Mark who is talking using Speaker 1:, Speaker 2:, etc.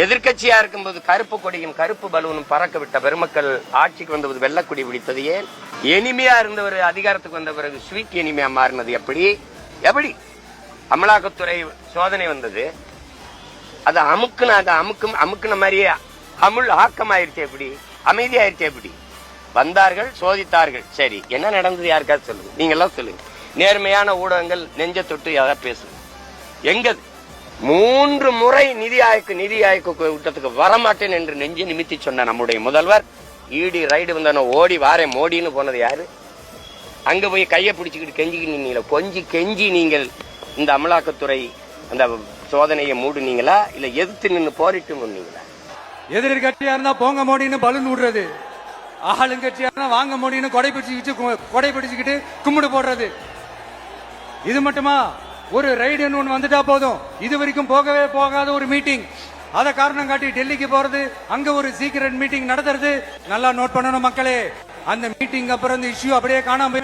Speaker 1: எதிர்கட்சியா இருக்கும்போது கருப்பு கொடியும் கருப்பு பலூனும் பறக்க விட்ட பெருமக்கள் ஆட்சிக்கு வந்தபோது வெள்ளக்கொடி பிடித்தது ஏன்? எனிமையா இருந்தவர் அதிகாரத்துக்கு வந்த பிறகு ஸ்வீட் எனிமையா மாறினது எப்படி? அமலாக்கத்துறை சோதனை வந்தது, அது அமுக்குன மாதிரியே அமுல் ஆக்கமாயிருச்சு. எப்படி அமைதியாயிருச்சு? எப்படி வந்தார்கள், சோதித்தார்கள். சரி, என்ன நடந்தது? யாருக்காவது சொல்லுங்க, நீங்க எல்லாம் சொல்லுங்க. நேர்மையான ஊடகங்கள் நெஞ்ச தொட்டு யாராவது பேசுங்க. எங்க 3 முறை நிதி ஆயோக் கூட்டத்துக்கு வரமாட்டேன் என்று நெஞ்சு நிமித்தி சொன்ன நம்முடைய முதல்வர் ஈடி ரைடு வந்தானோ ஓடி வாரே மோடின்னு போனது யாரு? அங்க போய் கையை பிடிச்சுக்கிட்டு கெஞ்சிக்கிட்டு கொஞ்சி கெஞ்சி நீங்கள் இந்த அமலாக்கத்துறை அந்த சோதனையை மூடுனீங்களா இல்ல எதிர்த்து நின்று போரிட்டு முன்னீங்களா?
Speaker 2: எதிர்கட்சியா இருந்தா போங்க மோடின்னு பலூன் விடுறது, ஆளுங்கட்சியா இருந்தா வாங்க மோடின்னு கொடை பிடிச்சுக்கிட்டு கும்பிடு போடுறது. இது மட்டுமா? ஒரு ரைடுன்னு ஒன்று வந்துட்டா போதும், இது வரைக்கும் போகவே போகாத ஒரு மீட்டிங், அத காரணம் காட்டி டெல்லிக்கு போறது, அங்க ஒரு சீக்கிரட் மீட்டிங் நடத்துறது. நல்லா நோட் பண்ணணும் மக்களே, அந்த மீட்டிங் அப்புறம் இந்த இஷ்யூ அப்படியே காணாம